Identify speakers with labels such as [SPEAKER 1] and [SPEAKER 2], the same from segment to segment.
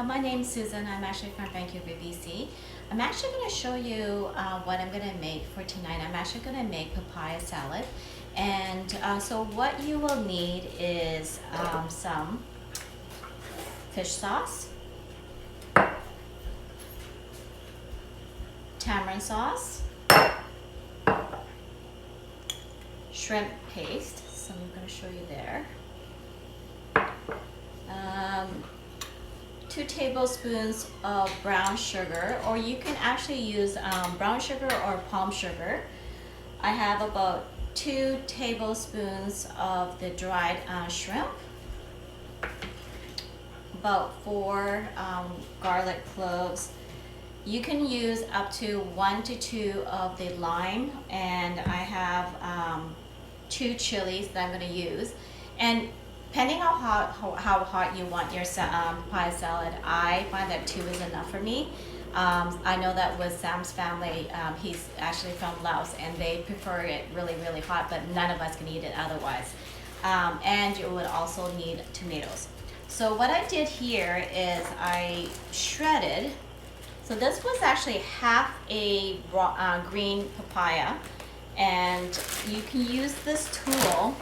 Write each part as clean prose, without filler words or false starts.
[SPEAKER 1] My name's Susan. I'm actually from Vancouver, BC. I'm actually going to show you what I'm going to make for tonight. I'm actually going to make papaya salad. And so what you will need is some fish sauce, tamarind sauce, shrimp paste, so I'm going to show you there. 2 tablespoons of brown sugar, or you can actually use brown sugar or palm sugar. I have about 2 tablespoons of the dried shrimp, about 4 garlic cloves. You can use up to 1 to 2 of the lime, and I have 2 chilies that I'm going to use. And depending on how hot you want your papaya salad, I find that 2 is enough for me. I know that with Sam's family, he's actually from Laos, and they prefer it really, really hot, but none of us can eat it otherwise. And you would also need tomatoes. So what I did here is I shredded, so this was actually half a raw, green papaya, and you can use this tool.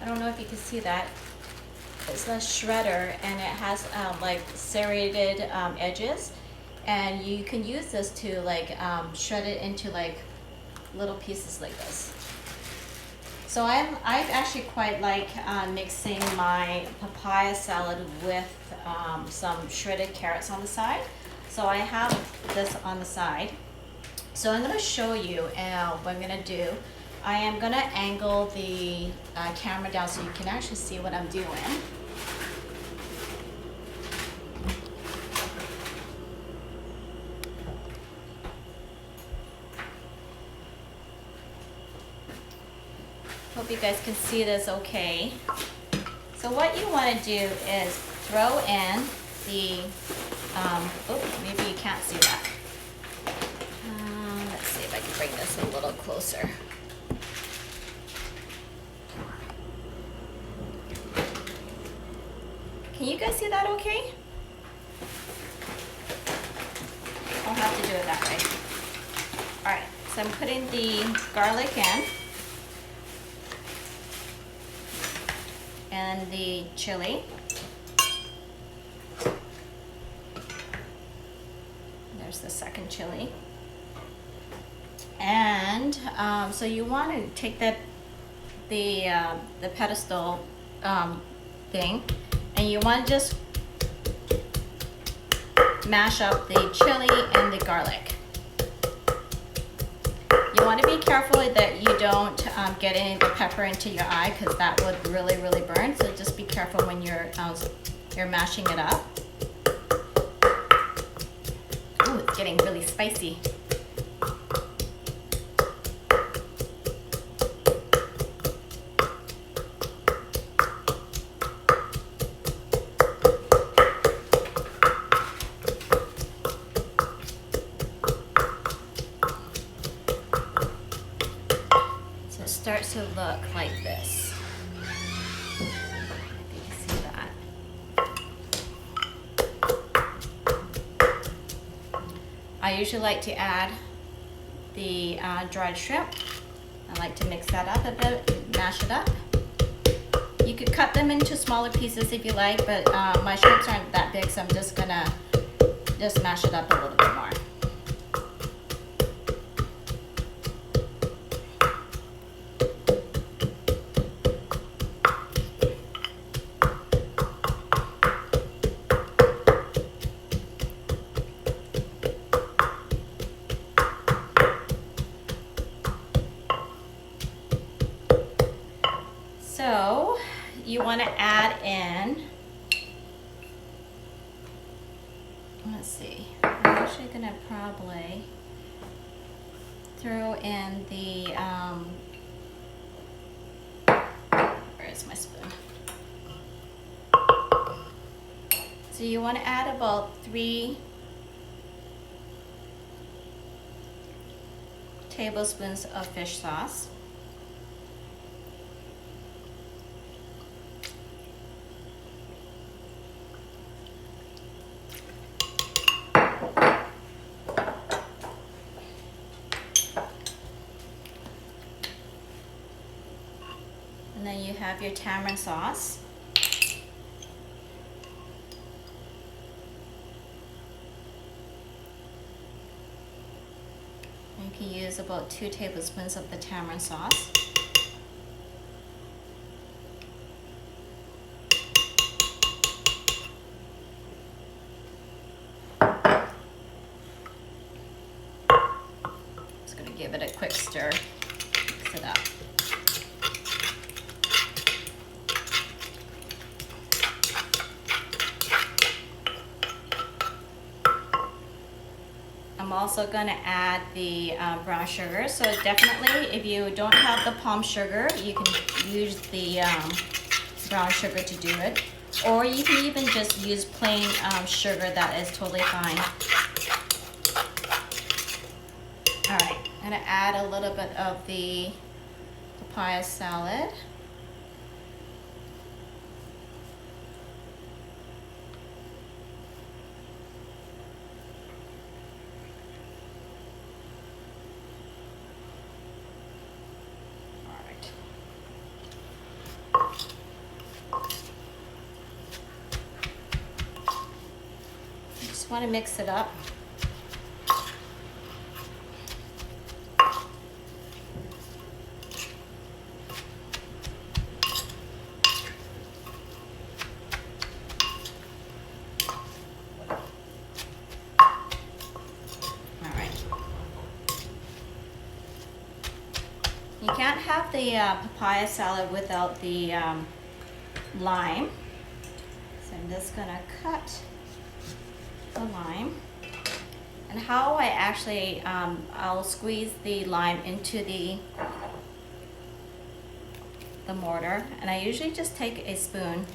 [SPEAKER 1] I don't know if you can see that. It's a shredder, and it has like serrated edges, and you can use this to like shred it into like little pieces like this. So I actually quite like mixing my papaya salad with some shredded carrots on the side. So I have this on the side. So I'm going to show you what I'm going to do. I am going to angle the camera down so you can actually see what I'm doing. Hope you guys can see this okay. So what you want to do is throw in the, oh, maybe you can't see that. Let's see if I can bring this a little closer. Can you guys see that okay? I'll have to do it that way. Alright, so I'm putting the garlic in. And the chili. There's the second chili. And so you want to take the pedestal thing, and you want to just mash up the chili and the garlic. You want to be careful that you don't get any of the pepper into your eye, because that would really, really burn. So just be careful when you're mashing it up. Ooh, it's getting really spicy. Starts to look like this. If you can see that. I usually like to add the dried shrimp. I like to mix that up a bit, mash it up. You could cut them into smaller pieces if you like, but my shrimps aren't that big, so I'm just gonna mash it up a little bit more. So you want to add in, let's see, I'm actually going to probably throw in the, where is my spoon? So you want to add about 3 tablespoons of fish sauce. And then you have your tamarind sauce. You can use about 2 tablespoons of the tamarind sauce. Just going to give it a quick stir, mix it up. I'm also going to add the brown sugar. So definitely, if you don't have the palm sugar, you can use the brown sugar to do it. Or you can even just use plain sugar. That is totally fine. All right, I'm going to add a little bit of the papaya salad. Want to mix it up. All right. You can't have the papaya salad without the lime. So I'm just gonna cut the lime. And how I actually, I'll squeeze the lime into the mortar, and I usually just take a spoon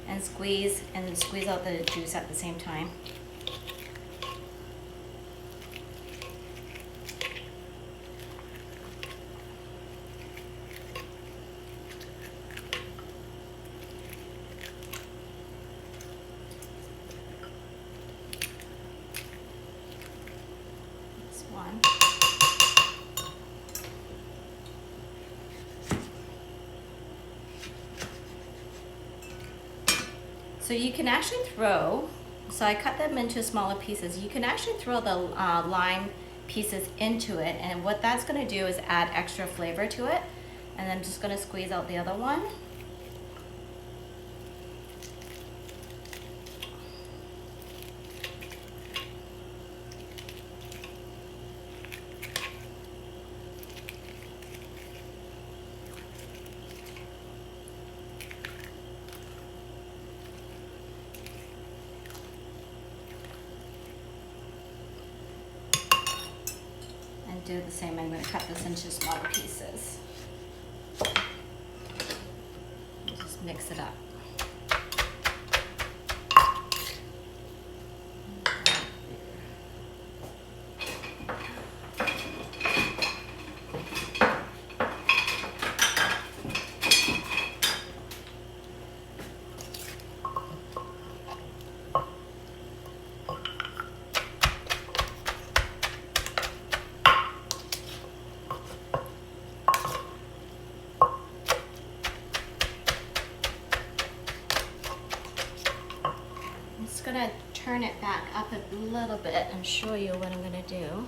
[SPEAKER 1] and squeeze out the juice at the same time. So you can actually throw, so I cut them into smaller pieces. You can actually throw the lime pieces into it, and what that's going to do is add extra flavor to it. And I'm just going to squeeze out the other one. Do the same. I'm going to cut this into smaller pieces. Just mix it up. Gonna turn it back up a little bit and show you what I'm gonna do.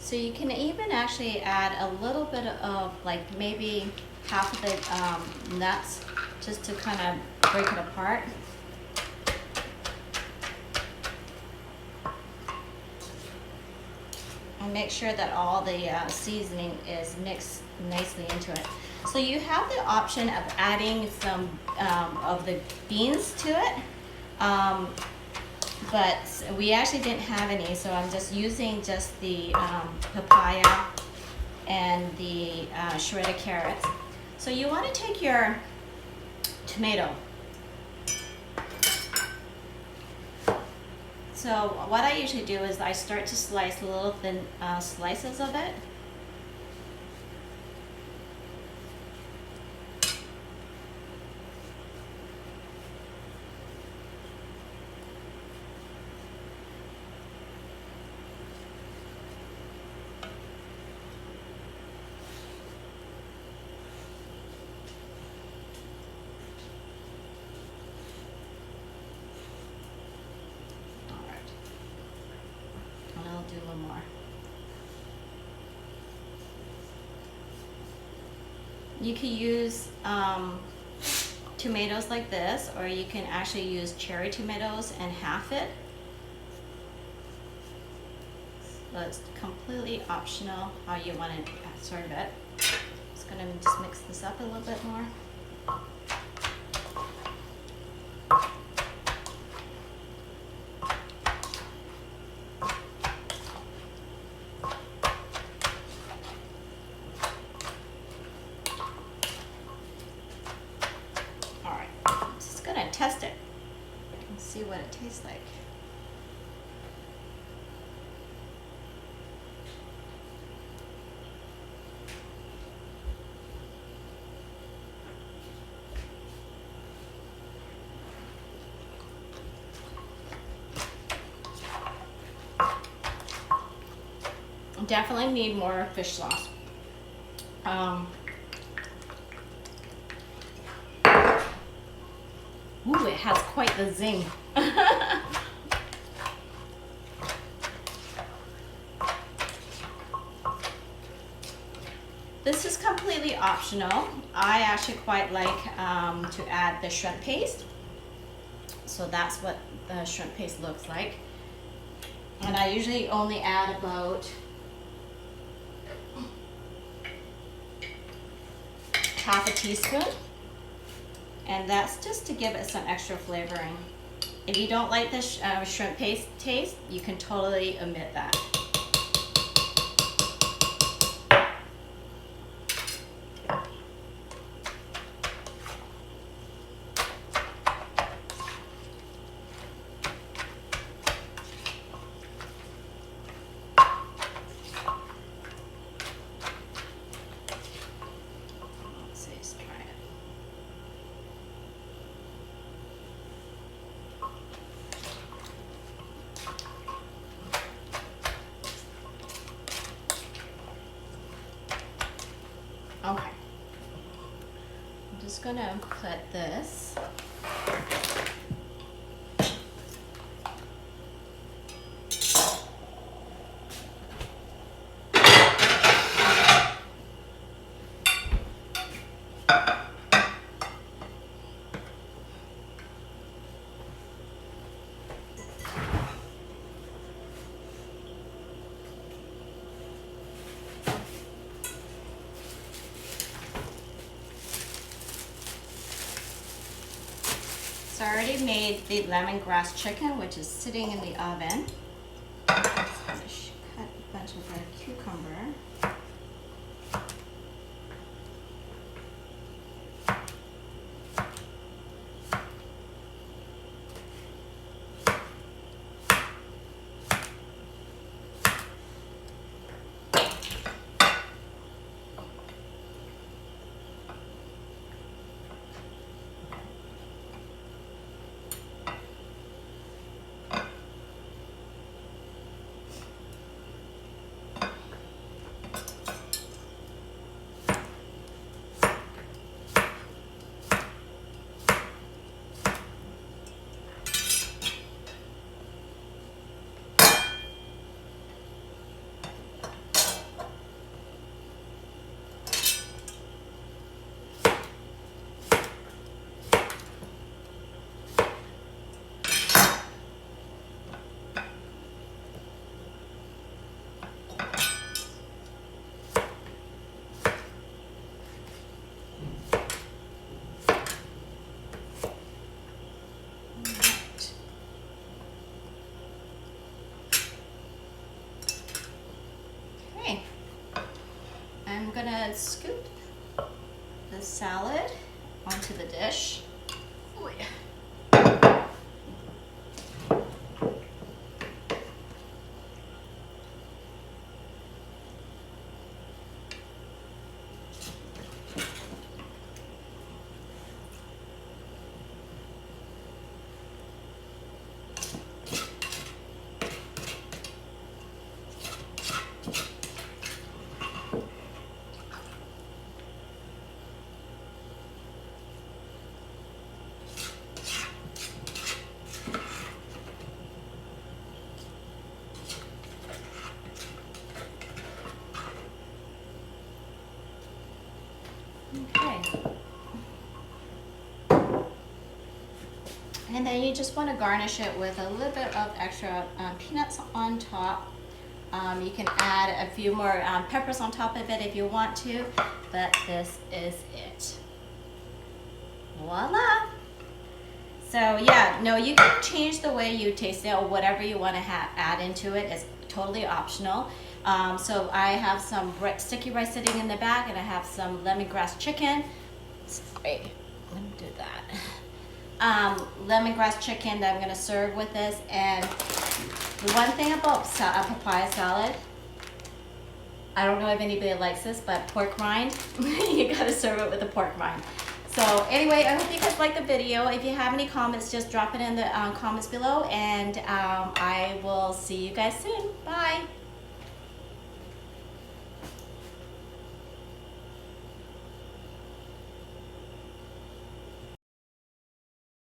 [SPEAKER 1] So you can even actually add a little bit of, like, maybe half of the nuts, just to kind of break it apart. And make sure that all the seasoning is mixed nicely into it. So you have the option of adding some of the beans to it, but we actually didn't have any, so I'm just using just the papaya and the shredded carrots. So you want to take your tomato. So what I usually do is I start to slice little thin slices of it. You can use tomatoes like this, or you can actually use cherry tomatoes and half it. So it's completely optional how you want to serve it. Just gonna just mix this up a little bit more. Alright, I'm just gonna test it and see what it tastes like. Definitely need more fish sauce. Ooh, it has quite the zing. This is completely optional. I actually quite like to add the shrimp paste. So that's what the shrimp paste looks like. And I usually only add about half a teaspoon, and that's just to give it some extra flavoring. If you don't like the shrimp paste taste, you can totally omit that. Okay, I'm just gonna put this So I already made the lemongrass chicken, which is sitting in the oven. I'm just going to cut a bunch of red cucumber. I'm gonna scoop the salad onto the dish. Oh, yeah. And then you just want to garnish it with a little bit of extra peanuts on top. You can add a few more peppers on top of it if you want to, but this is it. Voila! So yeah, no, you can change the way you taste it or whatever you want to add into it. It's totally optional. So I have some sticky rice sitting in the back, and I have some lemongrass chicken. Sorry, let me do that. Lemongrass chicken that I'm going to serve with this. And the one thing about papaya salad, I don't know if anybody likes this, but pork rind, you got to serve it with the pork rind. So anyway, I hope you guys liked the video. If you have any comments, just drop it in the comments below, and I will see you guys soon. Bye.